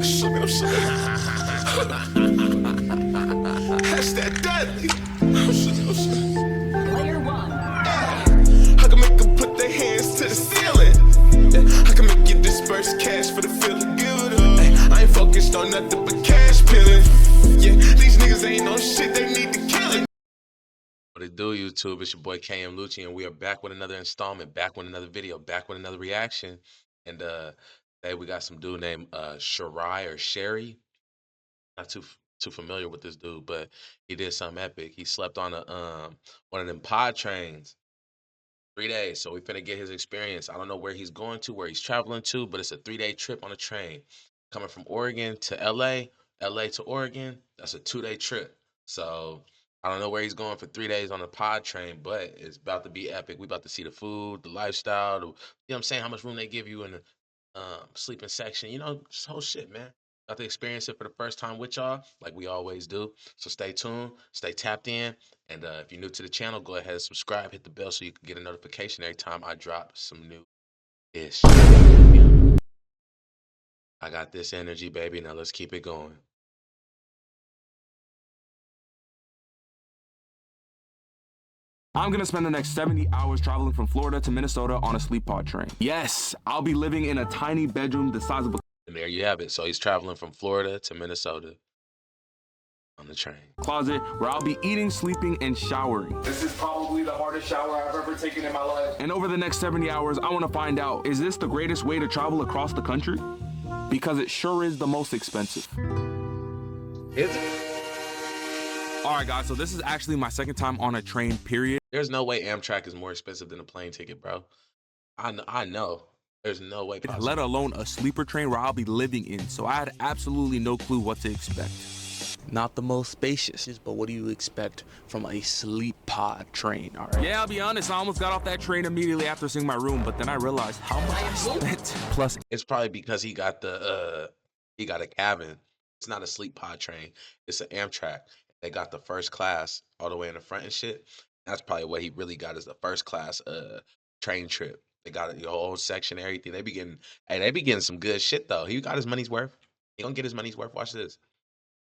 Sugar, sugar. That's that deadly. Sugar, sugar. Player one. I can make them put their hands to the ceiling. I can make you disperse cash for the feeling. Give it up. I ain't focused on nothing but cash peeling. Yeah, these niggas ain't no shit, they need to kill it. What it do, YouTube? It's your boy KM Lucci, and we are back with another installment, back with another video, back with another reaction. And today we got some dude named Shirai or Sherry. Not too familiar with this dude, but he did something epic. He slept on a one of them pod trains 3 days. So we finna get his experience. I don't know where he's going to, where he's traveling to, but it's a 3-day trip on a train. Coming from Oregon to LA, LA to Oregon, that's a 2-day trip. So I don't know where he's going for 3 days on a pod train, but it's about to be epic. We about to see the food, the lifestyle, you know what I'm saying, how much room they give you in the sleeping section, just whole shit, man. About to experience it for the first time with y'all, like we always do. So stay tuned, stay tapped in, and if you're new to the channel, go ahead and subscribe, hit the bell so you can get a notification every time I drop some new ish. I got this energy, baby. Now let's keep it going. I'm gonna spend the next 70 hours traveling from Florida to Minnesota on a sleep pod train. Yes, I'll be living in a tiny bedroom the size of a And there you have it. So he's traveling from Florida to Minnesota on the train. closet where I'll be eating, sleeping, and showering. This is probably the hardest shower I've ever taken in my life. And over the next 70 hours, I wanna find out, is this the greatest way to travel across the country? Because it sure is the most expensive. Is it? All right, guys, so this is actually my second time on a train, period. There's no way Amtrak is more expensive than a plane ticket, bro. I know. There's no way possible. Let alone a sleeper train where I'll be living in, so I had absolutely no clue what to expect. Not the most spacious, but what do you expect from a sleep pod train, all right? Yeah, I'll be honest, I almost got off that train immediately after seeing my room, but then I realized how much I spent. Plus, It's probably because he got a cabin. It's not a sleep pod train. It's an Amtrak. They got the first class all the way in the front and shit. That's probably what he really got is the first class train trip. They got your whole section, everything. They be getting some good shit though. He got his money's worth. He gonna get his money's worth. Watch this.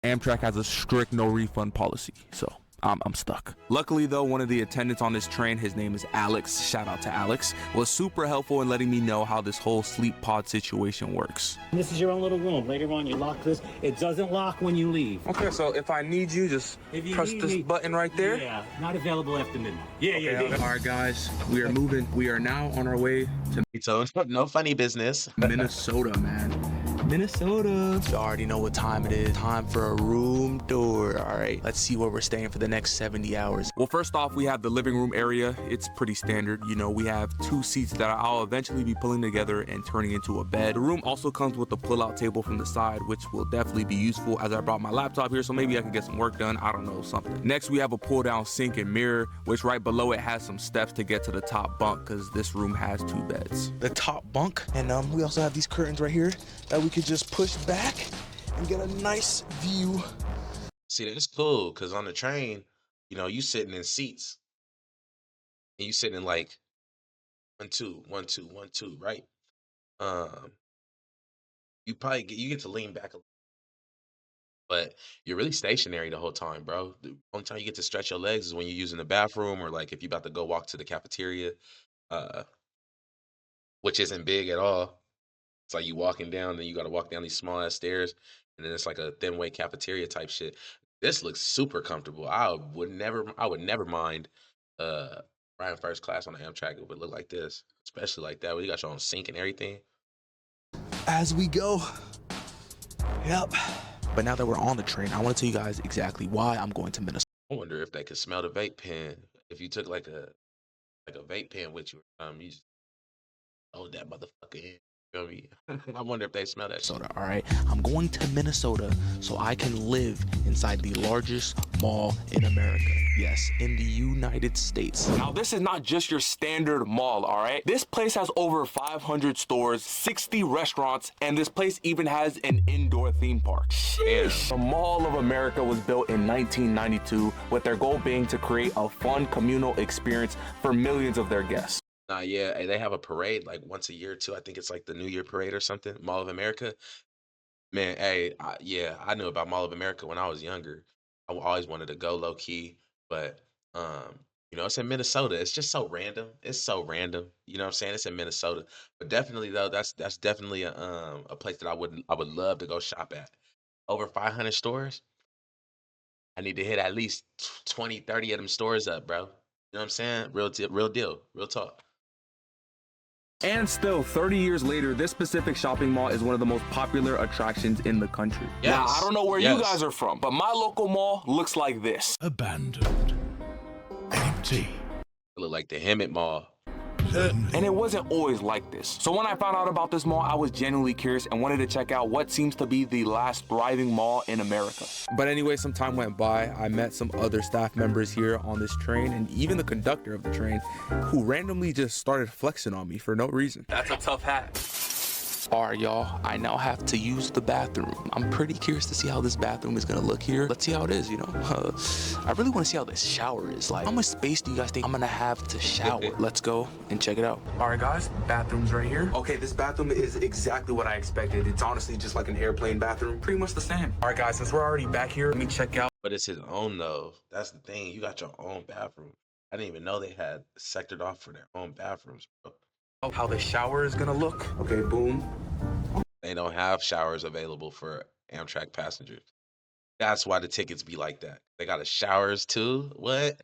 Amtrak has a strict no refund policy, so I'm stuck. Luckily though, one of the attendants on this train, his name is Alex, shout out to Alex, was super helpful in letting me know how this whole sleep pod situation works. This is your own little room. Later on, you lock this. It doesn't lock when you leave. Okay, so if I need you, just press this button right there. Yeah, not available after midnight. Yeah. All right, guys, we are moving. We are now on our way to He told him no funny business. Minnesota, man. Minnesota. You already know what time it is. Time for a room tour, all right? Let's see where we're staying for the next 70 hours. Well, first off, we have the living room area. It's pretty standard. You know, we have 2 seats that I'll eventually be pulling together and turning into a bed. The room also comes with a pull-out table from the side, which will definitely be useful as I brought my laptop here, so maybe I can get some work done. I don't know, something. Next, we have a pull-down sink and mirror, which right below it has some steps to get to the top bunk because this room has 2 beds. The top bunk, and we also have these curtains right here that we could just push back and get a nice view. See, that's cool because on the train, you sitting in seats and you sitting in like 1, 2, 1, 2, 1, 2, right? You get to lean back a little, but you're really stationary the whole time, bro. The only time you get to stretch your legs is when you're using the bathroom or like if you're about to go walk to the cafeteria, which isn't big at all. It's like you walking down, then you got to walk down these small ass stairs, and then it's like a thin way cafeteria type shit. This looks super comfortable. I would never mind riding first class on the Amtrak if it would look like this, especially like that where you got your own sink and everything. As we go. Yep. But now that we're on the train, I want to tell you guys exactly why I'm going to Minnesota. I wonder if they could smell the vape pen. If you took like a vape pen with you, you just hold that motherfucker in. You know what I mean? I wonder if they smell that shit. All right, I'm going to Minnesota so I can live inside the largest mall in America. Yes, in the United States. Now, this is not just your standard mall, all right? This place has over 500 stores, 60 restaurants, and this place even has an indoor theme park. Sheesh. The Mall of America was built in 1992 with their goal being to create a fun communal experience for millions of their guests. Yeah, they have a parade like once a year too. I think it's like the New Year parade or something, Mall of America. Man, hey, yeah, I knew about Mall of America when I was younger. Always wanted to go low key, but it's in Minnesota. It's just so random. It's so random. You know what I'm saying? It's in Minnesota, but definitely though, that's definitely a place that I would love to go shop at. Over 500 stores. I need to hit at least 20, 30 of them stores up, bro. You know what I'm saying? Real deal, real talk. And still, 30 years later, this specific shopping mall is one of the most popular attractions in the country. Now, I Yes, don't know where you yes. guys are from, but my local mall looks like this. Abandoned. Empty. It look like the Hemet Mall. And it wasn't always like this. So when I found out about this mall, I was genuinely curious and wanted to check out what seems to be the last thriving mall in America. But anyway, some time went by. I met some other staff members here on this train and even the conductor of the train who randomly just started flexing on me for no reason. That's a tough hat. All right, y'all, I now have to use the bathroom. I'm pretty curious to see how this bathroom is gonna look here. Let's see how it is, I really wanna see how this shower is like. How much space do you guys think I'm gonna have to shower? Let's go and check it out. All right, guys, bathroom's right here. Okay, this bathroom is exactly what I expected. It's honestly just like an airplane bathroom, pretty much the same. All right, guys, since we're already back here, let me check out. But it's his own though. That's the thing. You got your own bathroom. I didn't even know they had sectored off for their own bathrooms, bro. How the shower is gonna look. Okay, boom. They don't have showers available for Amtrak passengers. That's why the tickets be like that. They got a showers too. What?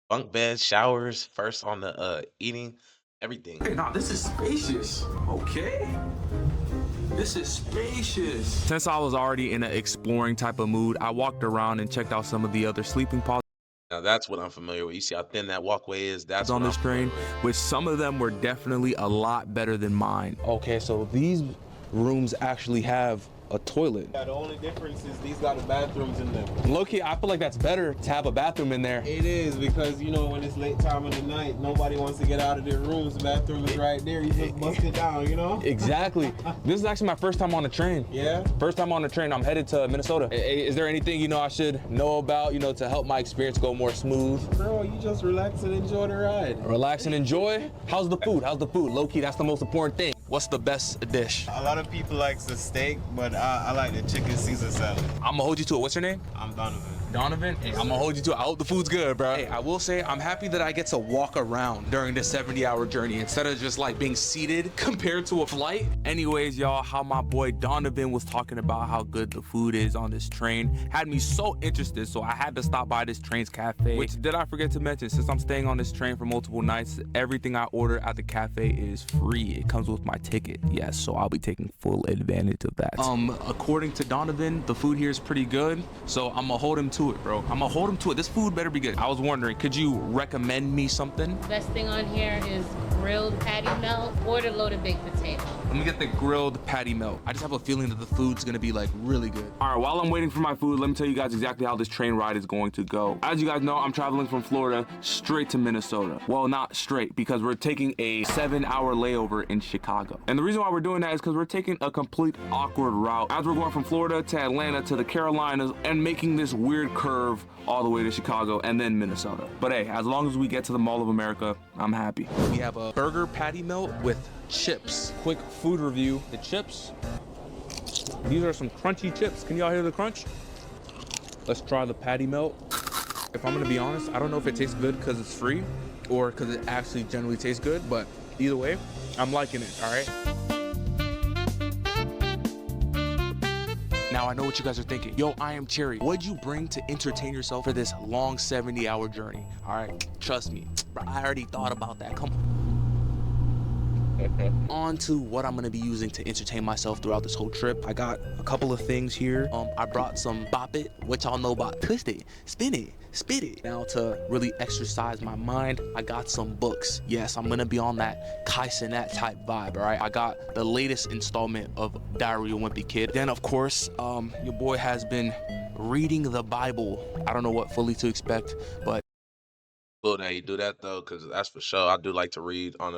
Bunk beds, showers, first on the eating, everything. Hey, nah, this is spacious. Okay. This is spacious. Since I was already in an exploring type of mood, I walked around and checked out some of the other sleeping pods Now that's what I'm familiar with. You see how thin that walkway is? That's on what this I'm train, familiar with. which some of them were definitely a lot better than mine. Okay, so these rooms actually have a toilet. Yeah, the only difference is these got the bathrooms in them. Low-key, I feel like that's better to have a bathroom in there. It is because, when it's late time of the night, nobody wants to get out of their rooms. The bathroom is right there. You just bust it down, Exactly. This is actually my first time on a train. Yeah? First time on a train. I'm headed to Minnesota. Is there anything, I should know about, to help my experience go more smooth? Bro, you just relax and enjoy the ride. Relax and enjoy? How's the food? Low-key, that's the most important thing. What's the best dish? A lot of people like the steak, but I like the chicken Caesar salad. I'm gonna hold you to it. What's your name? I'm Donovan. Donovan? Hey, I'm gonna hold you to it. I hope the food's good, bro. Hey, I will say I'm happy that I get to walk around during this 70-hour journey instead of just like being seated compared to a flight. Anyways, y'all, how my boy Donovan was talking about how good the food is on this train had me so interested, so I had to stop by this train's cafe. Which, did I forget to mention, since I'm staying on this train for multiple nights, everything I order at the cafe is free. It comes with my ticket. Yes, so I'll be taking full advantage of that. According to Donovan, the food here is pretty good, so I'm gonna hold him to it, bro. I'm gonna hold him to it. This food better be good. I was wondering, could you recommend me something? Best thing on here is grilled patty melt or the loaded baked potato. Let me get the grilled patty melt. I just have a feeling that the food's gonna be like really good. All right, while I'm waiting for my food, let me tell you guys exactly how this train ride is going to go. As you guys know, I'm traveling from Florida straight to Minnesota. Well, not straight, because we're taking a 7-hour layover in Chicago. And the reason why we're doing that is because we're taking a complete awkward route as we're going from Florida to Atlanta to the Carolinas and making this weird curve all the way to Chicago and then Minnesota. But hey, as long as we get to the Mall of America, I'm happy. We have a burger patty melt with chips. Quick food review. The chips, these are some crunchy chips. Can y'all hear the crunch? Let's try the patty melt. If I'm gonna be honest, I don't know if it tastes good because it's free or because it actually generally tastes good, but either way, I'm liking it, all right? Now I know what you guys are thinking. Yo, I am Cherry. What'd you bring to entertain yourself for this long 70-hour journey? All right, trust me, bro, I already thought about that. Come on to what I'm gonna be using to entertain myself throughout this whole trip. I got a couple of things here. I brought some Bop It, which y'all know about. Twist it, spin it, spit it. Now to really exercise my mind, I got some books. Yes, I'm gonna be on that Kai Cenat type vibe, all right? I got the latest installment of Diary of a Wimpy Kid. Then of course, your boy has been reading the Bible. I don't know what fully to expect, but Cool that you do that though, because that's for sure. I do like to read on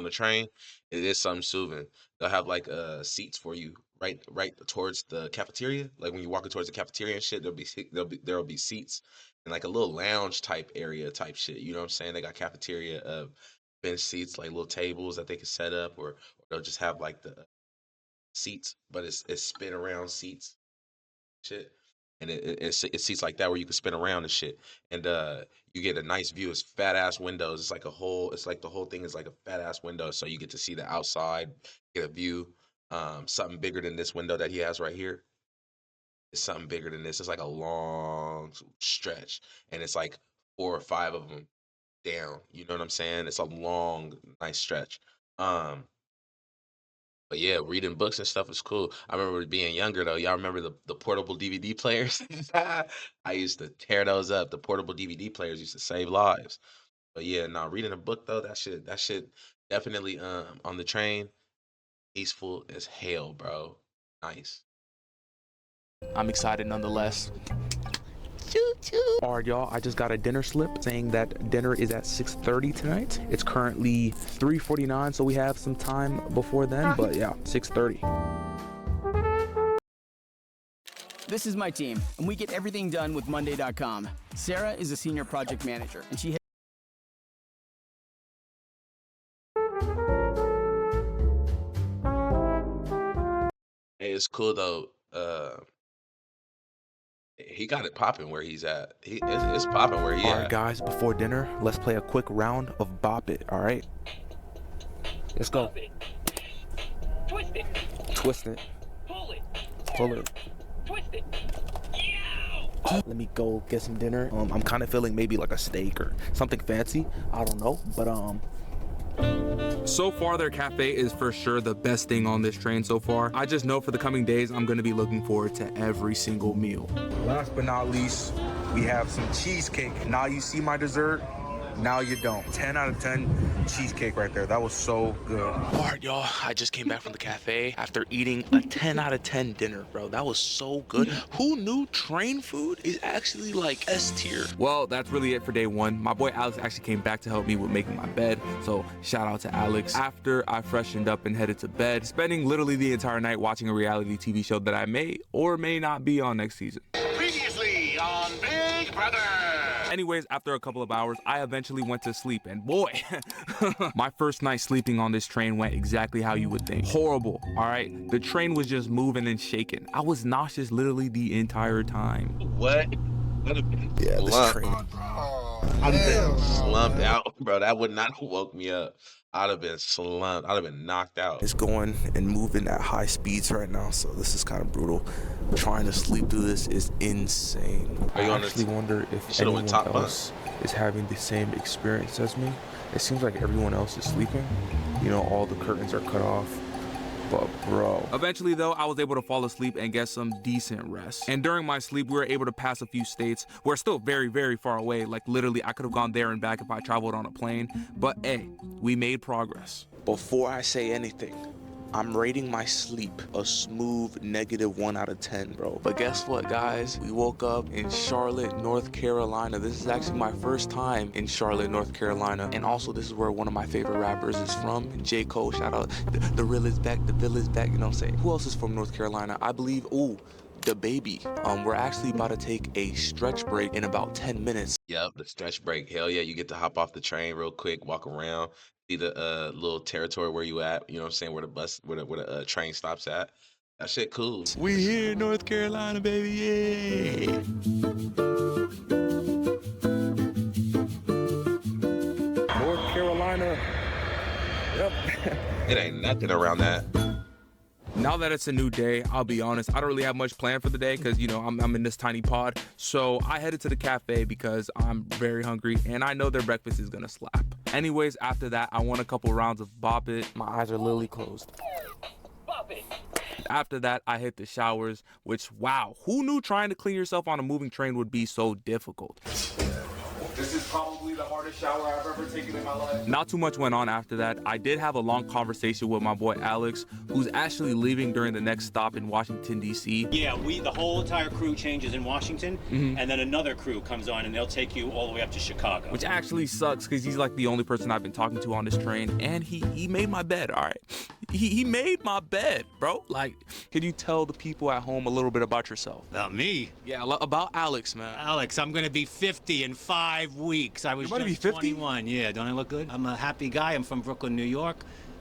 the train. It is something soothing. They'll have like seats for you right towards the cafeteria. Like when you're walking towards the cafeteria and shit, there'll be seats and like a little lounge type area type shit. You know what I'm saying? They got cafeteria bench seats, like little tables that they can set up, or they'll just have like the seats, but it's spin around seats, shit. And it's seats like that where you can spin around and shit. And you get a nice view. It's fat ass windows. It's like the whole thing is like a fat ass window. So you get to see the outside, get a view. Something bigger than this window that he has right here. It's something bigger than this. It's like a long stretch. And it's like 4 or 5 of them down. You know what I'm saying? It's a long, nice stretch. But yeah, reading books and stuff is cool. I remember being younger though. Y'all remember the portable DVD players? I used to tear those up. The portable DVD players used to save lives. But yeah, no, reading a book though, that shit definitely on the train, peaceful as hell, bro. Nice. I'm excited nonetheless. Alright, y'all, I just got a dinner slip saying that dinner is at 6:30 tonight. It's currently 3:49, so we have some time before then, but yeah, 6:30. This is my team, and we get everything done with Monday.com. Sarah is a senior project manager, and she Hey, it's cool though. He got it popping where he's at. It's popping where he Alright, at. guys, before dinner, let's play a quick round of Bop It, alright? Let's go. twist it, Twist it. pull it, Pull it. twist it. Let me go get some dinner. I'm kind of feeling maybe like a steak or something fancy. I don't know, but So far, their cafe is for sure the best thing on this train so far. I just know for the coming days, I'm gonna be looking forward to every single meal. Last but not least, we have some cheesecake. Now you see my dessert, now you don't. 10 out of 10 cheesecake right there. That was so good. Alright, y'all, I just came back from the cafe after eating a 10 out of 10 dinner, bro. That was so good. Who knew train food is actually like S tier? Well, that's really it for day 1. My boy Alex actually came back to help me with making my bed, so shout out to Alex. After I freshened up and headed to bed, spending literally the entire night watching a reality TV show that I may or may not be on next season. Previously on Big Brother. Anyways, after a couple of hours, I eventually went to sleep, and boy, my first night sleeping on this train went exactly how you would think. Horrible, all right? The train was just moving and shaking. I was nauseous literally the entire time. What? Yeah, this train. I'd have been slumped out, bro. That would not have woke me up. I'd have been slumped. I'd have been knocked out. It's going and moving at high speeds right now, so this is kind of brutal. Trying to sleep through this is insane. Are you I on actually this- wonder You if should've anyone went top bunk. else is having the same experience as me. It seems like everyone else is sleeping. You know, all the curtains are cut off. But bro, Eventually, though, I was able to fall asleep and get some decent rest. And during my sleep, we were able to pass a few states. We're still very, very far away. Like, literally, I could have gone there and back if I traveled on a plane. But, hey, we made progress. before I say anything, I'm rating my sleep a smooth -1 out of 10, bro. But guess what, guys? We woke up in Charlotte, North Carolina. This is actually my first time in Charlotte, North Carolina. And also, this is where one of my favorite rappers is from, J. Cole. Shout out, the real is back, the Bill is back, you know what I'm saying? Who else is from North Carolina? I believe, the baby. We're actually about to take a stretch break in about 10 minutes. Yep, the stretch break. Hell yeah, you get to hop off the train real quick, walk around, see the little territory where you at. You know what I'm saying? Where the train stops at. That shit cool. We here in North Carolina, baby, yay! North Carolina. Yep. It ain't nothing around that. Now that it's a new day, I'll be honest, I don't really have much planned for the day because, you know, I'm in this tiny pod. So I headed to the cafe because I'm very hungry and I know their breakfast is gonna slap. Anyways, after that, I want a couple rounds of Bop It. My eyes are literally closed. After that, I hit the showers, which, wow, who knew trying to clean yourself on a moving train would be so difficult? This is probably the hardest shower I've ever taken in my life. Not too much went on after that. I did have a long conversation with my boy Alex, who's actually leaving during the next stop in Washington, D.C. Yeah, the whole entire crew changes in Washington, and then another crew comes on, and they'll take you all the way up to Chicago. Which actually sucks because he's like the only person I've been talking to on this train, and he made my bed, all right? He made my bed, bro. Like, Can you tell the people at home a little bit about yourself? About me? Yeah, about Alex, man. Alex, I'm gonna be 50 in 5 weeks. I was You're about to just be 50? 21. Yeah, don't I look good? I'm a happy guy. I'm from Brooklyn, New York.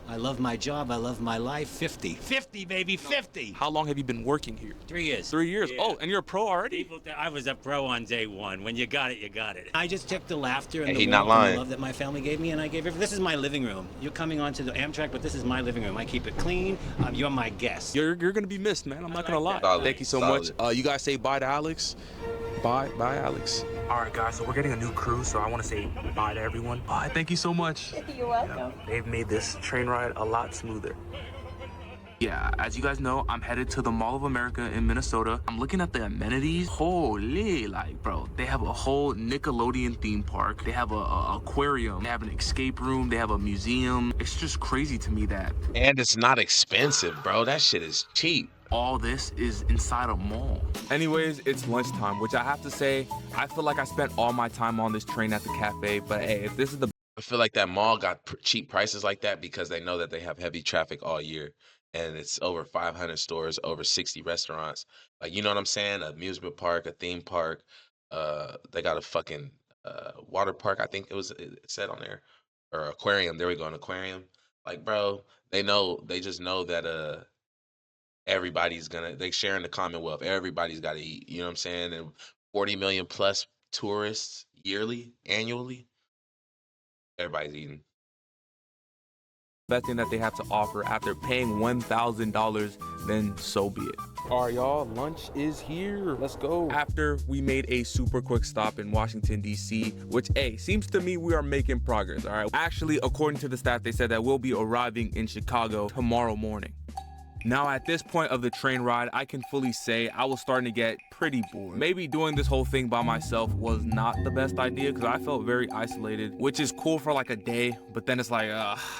I love my job. I love my life. 50. 50, baby, 50. How long have you been working here? 3 years. 3 years. Yeah. Oh, and you're a pro already? People I was a pro on day one. When you got it, you got it. I just took the laughter and Hey, he the not warmth and lying. the love that my family gave me, and I gave it. This is my living room. You're coming onto the Amtrak, but this is my living room. I keep it clean. You're my guest. You're gonna be missed, man. I'm not gonna lie. Solid, Thank you so solid. much. You guys say bye to Alex. Bye, Alex. All right, guys, so we're getting a new crew, so I want to say bye to everyone. Bye, thank you so much. You're welcome. They've made this train ride a lot smoother. Yeah, as you guys know, I'm headed to the Mall of America in Minnesota. I'm looking at the amenities. Holy, like, bro, they have a whole Nickelodeon theme park. They have a aquarium. They have an escape room. They have a museum. It's just crazy to me that. And it's not expensive, bro. That shit is cheap. All this is inside a mall. Anyways, it's lunchtime, which I have to say, I feel like I spent all my time on this train at the cafe, but hey, if this is the... I feel like that mall got cheap prices like that because they know that they have heavy traffic all year. And it's over 500 stores, over 60 restaurants. Like, you know what I'm saying? An amusement park, a theme park. They got a fucking water park, I think it said on there. Or aquarium. There we go, an aquarium. Like, bro, they just know that everybody's they share in the Commonwealth. Everybody's got to eat. You know what I'm saying? And 40 million plus tourists annually. Everybody's eating. best thing that they have to offer after paying $1,000, then so be it. All right, y'all, lunch is here. Let's go. After we made a super quick stop in Washington, D.C., which, hey, seems to me we are making progress, all right? Actually, according to the staff, they said that we'll be arriving in Chicago tomorrow morning. Now, at this point of the train ride, I can fully say I was starting to get pretty bored. Maybe doing this whole thing by myself was not the best idea because I felt very isolated, which is cool for like a day, but then it's like,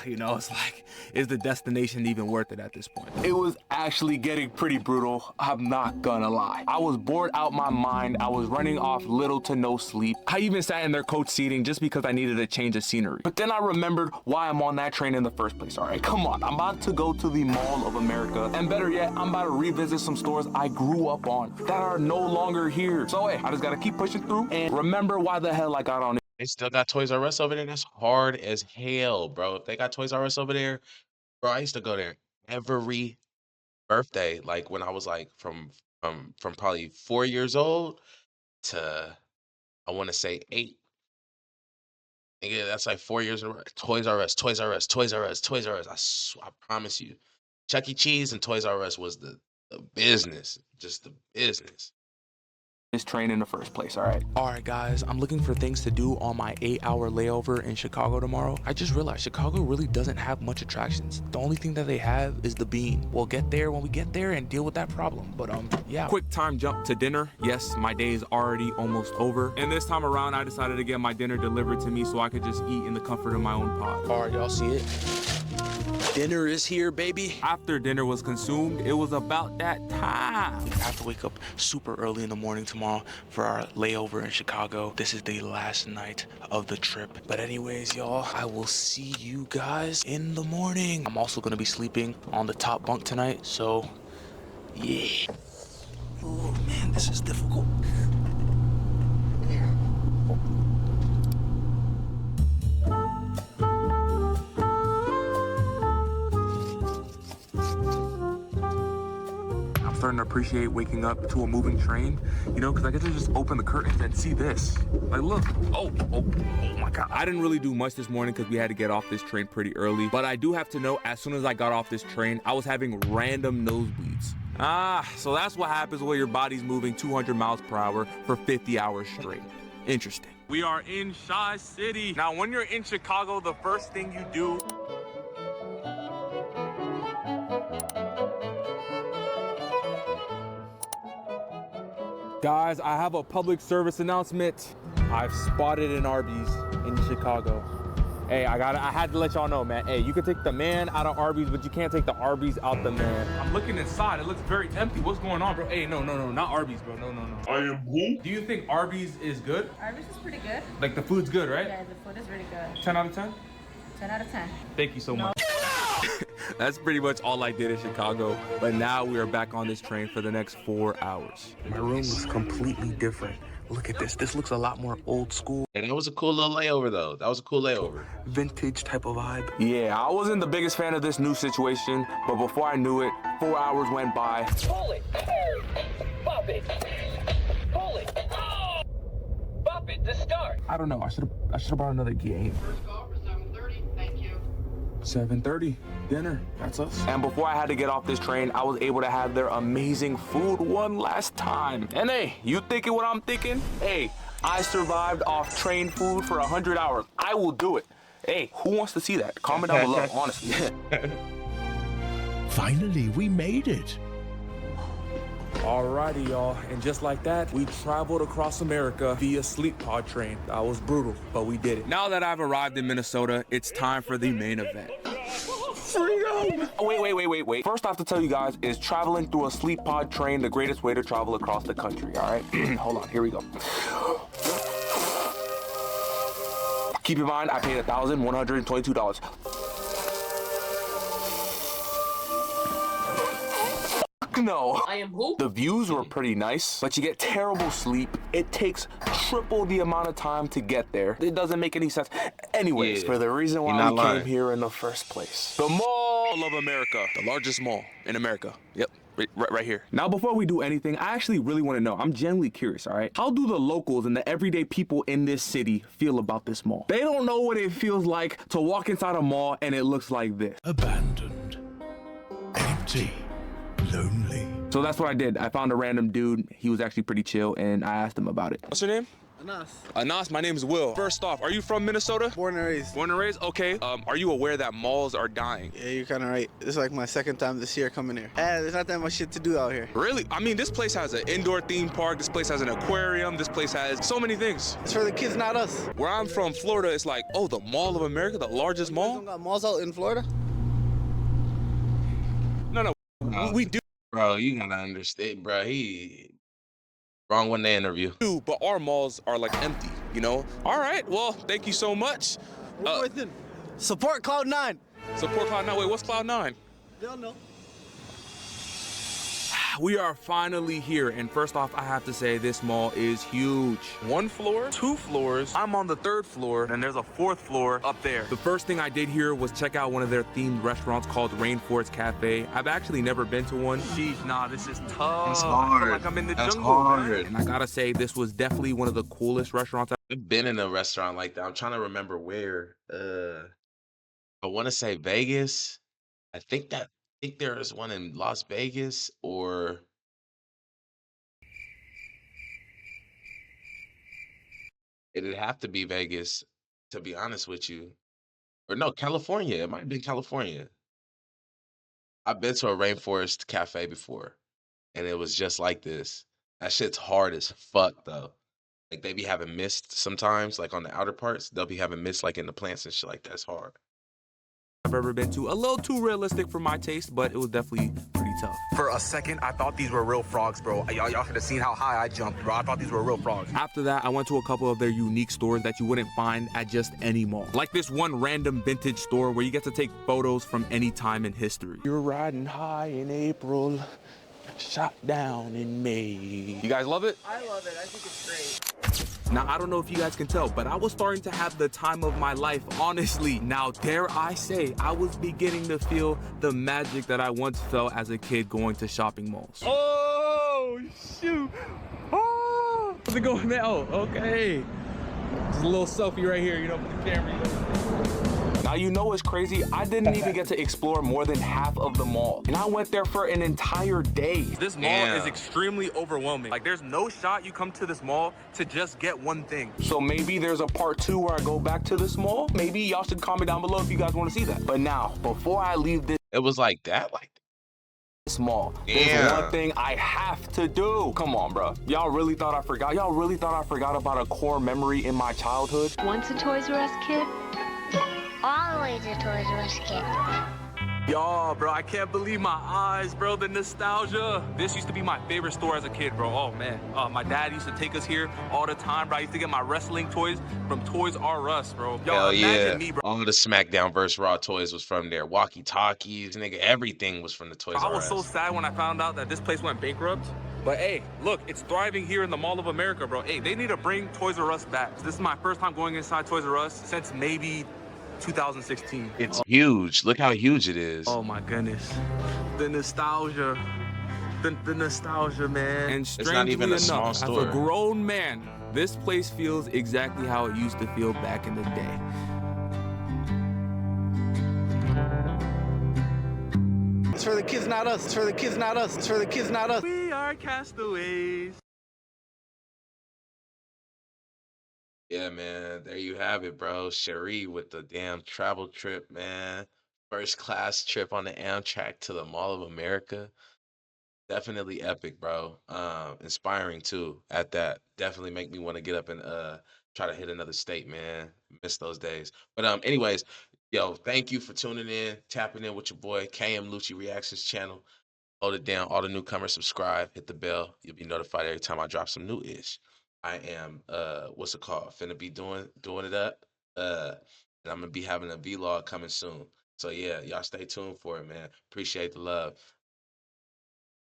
it's like, is the destination even worth it at this point? It was actually getting pretty brutal, I'm not gonna lie. I was bored out my mind, I was running off little to no sleep. I even sat in their coach seating just because I needed a change of scenery. But then I remembered why I'm on that train in the first place, all right? Come on, I'm about to go to the Mall of America. And better yet, I'm about to revisit some stores I grew up on that are no longer here. So hey, I just gotta keep pushing through and remember why the hell I got on it. They still got Toys R Us over there. That's hard as hell, bro. If they got Toys R Us over there, bro, I used to go there every birthday. Like when I was like from probably 4 years old to I want to say 8. Yeah, that's like 4 years in a row. Toys R Us, Toys R Us, Toys R Us, Toys R Us. I promise you. Chuck E. Cheese and Toys R Us was the business, just the business. This train in the first place, all right? All right, guys, I'm looking for things to do on my 8-hour layover in Chicago tomorrow. I just realized Chicago really doesn't have much attractions. The only thing that they have is the Bean. We'll get there when we get there and deal with that problem. But yeah. Quick time jump to dinner. Yes, my day is already almost over. And this time around, I decided to get my dinner delivered to me so I could just eat in the comfort of my own pod. All right, y'all see it? Dinner is here, baby. After dinner was consumed, it was about that time. I have to wake up super early in the morning tomorrow for our layover in Chicago. This is the last night of the trip. But anyways, y'all, I will see you guys in the morning. I'm also gonna be sleeping on the top bunk tonight, so yeah. Oh man, this is difficult. Starting to appreciate waking up to a moving train, because I get to just open the curtains and see this. Like, look, oh my God. I didn't really do much this morning because we had to get off this train pretty early, but I do have to know, as soon as I got off this train, I was having random nosebleeds. So that's what happens when your body's moving 200 miles per hour for 50 hours straight. Interesting. We are in Chi City. Now, when you're in Chicago, the first thing you do Guys, I have a public service announcement. I've spotted an Arby's in Chicago. Hey, I had to let y'all know, man. Hey, you can take the man out of Arby's, but you can't take the Arby's out the man. I'm looking inside. It looks very empty. What's going on, bro? Hey, no, not Arby's, bro. No. I am who? Do you think Arby's is good? Arby's is pretty good. Like the food's good, right? Yeah, the food is really good. 10 out of 10? 10 out of 10. Thank you so much. That's pretty much all I did in Chicago, but now we are back on this train for the next 4 hours. My room looks completely different Look at this. This looks a lot more old school. And that was a cool little layover, though. That was a cool layover. Vintage type of vibe. Yeah, I wasn't the biggest fan of this new situation, but before I knew it, 4 hours went by. Pull it. Pop it. Pull it. Pop it to start. I don't know. I should have brought another game. First call for 7:30. Thank you. 7:30, dinner. That's us. And before I had to get off this train, I was able to have their amazing food one last time. And hey, you thinking what I'm thinking? Hey, I survived off train food for 100 hours. I will do it. Hey, who wants to see that? Comment down below, honestly. Finally, we made it. Alrighty, y'all, and just like that, we traveled across America via sleep pod train. That was brutal, but we did it. Now that I've arrived in Minnesota, it's time for the main event. Freedom! Oh, wait. First, I have to tell you guys, is traveling through a sleep pod train the greatest way to travel across the country, all right? Hold on, here we go. Keep in mind, I paid $1,122. No. I am who? The views were pretty nice, but you get terrible sleep. It takes triple the amount of time to get there. It doesn't make any sense. Anyways, for the reason why we came here in the first place. The Mall of America. The largest mall in America. Yep. Right here. Now, before we do anything, I actually really want to know, I'm genuinely curious, all right? How do the locals and the everyday people in this city feel about this mall? They don't know what it feels like to walk inside a mall and it looks like this. Abandoned. Empty. Lonely. So that's what I did. I found a random dude. He was actually pretty chill, and I asked him about it. What's your name? Anas. Anas, my name is Will. First off, are you from Minnesota? Born and raised. Born and raised? Okay. Are you aware that malls are dying? Yeah, you're kind of right. This is like my second time this year coming here. There's not that much shit to do out here. Really? I mean, this place has an indoor theme park. This place has an aquarium. This place has so many things. It's for the kids, not us. Where I'm from, Florida, it's like, oh, the Mall of America, the largest mall? Don't got malls out in Florida? No. We do. Bro, you gotta understand, bro. He wrong one to interview. But our malls are like empty, you know? All right, well, thank you so much. Support Cloud9. Support Cloud9. Wait, what's Cloud9? They'll know. We are finally here, and first off, I have to say this mall is huge. 1 floor, 2 floors. I'm on the 3rd floor, and there's a 4th floor up there. The first thing I did here was check out one of their themed restaurants called Rainforest Cafe. I've actually never been to one. Sheesh, nah, this is tough. It's hard. I feel like I'm in the jungle, man. And I gotta say, this was definitely one of the coolest restaurants I've been in a restaurant like that. I'm trying to remember where. I want to say Vegas. I think there is one in Las Vegas, or it'd have to be Vegas, to be honest with you. Or no, California. It might have been California. I've been to a Rainforest Cafe before, and it was just like this. That shit's hard as fuck, though. Like, they be having mist sometimes, like on the outer parts. They'll be having mist, like in the plants and shit like that. It's hard. I've ever been to. A little too realistic for my taste, but it was definitely pretty tough. For a second, I thought these were real frogs, bro. Y'all should have seen how high I jumped, bro. I thought these were real frogs. After that, I went to a couple of their unique stores that you wouldn't find at just any mall. Like this one random vintage store where you get to take photos from any time in history. You're riding high in April, shot down in May. You guys love it? I love it. I think it's great. Now, I don't know if you guys can tell, but I was starting to have the time of my life, honestly. Now, dare I say, I was beginning to feel the magic that I once felt as a kid going to shopping malls. Oh, shoot. Oh, how's it going now? Okay. Just a little selfie right here, you know, for the camera. Now, you know what's crazy? I didn't even get to explore more than half of the mall. And I went there for an entire day. This mall is extremely overwhelming. Like, there's no shot you come to this mall to just get one thing. So maybe there's a part 2 where I go back to this mall. Maybe y'all should comment down below if you guys want to see that. But now, before I leave this... It was like that? This mall. There's one thing I have to do. Come on, bro. Y'all really thought I forgot? Y'all really thought I forgot about a core memory in my childhood? Once a Toys R Us kid, always a Toys R Us kid. Yo, bro, I can't believe my eyes, bro, the nostalgia. This used to be my favorite store as a kid, bro. Oh, man. My dad used to take us here all the time, bro. I used to get my wrestling toys from Toys R Us, bro. Yo, hell imagine yeah. me, bro. All the SmackDown vs. Raw toys was from there. Walkie-talkies, nigga, everything was from the Toys R Us. I was so sad when I found out that this place went bankrupt. But hey, look, it's thriving here in the Mall of America, bro. Hey, they need to bring Toys R Us back. This is my first time going inside Toys R Us since maybe 2016. It's huge. Look how huge it is. Oh my goodness. The nostalgia. The nostalgia, man. And It's not even a small enough, store. as a grown man, this place feels exactly how it used to feel back in the day. It's for the kids, not us. It's for the kids, not us. It's for the kids, not us. We are castaways. Yeah, man. There you have it, bro. Cherie with the damn travel trip, man. First class trip on the Amtrak to the Mall of America. Definitely epic, bro. Inspiring too at that. Definitely make me want to get up and try to hit another state, man. Miss those days. But anyways, yo, thank you for tuning in, tapping in with your boy KM Lucci Reactions channel. Hold it down. All the newcomers subscribe, hit the bell. You'll be notified every time I drop some new ish. I am what's it called? Finna be doing it up. And I'm gonna be having a vlog coming soon. So yeah, y'all stay tuned for it, man. Appreciate the love.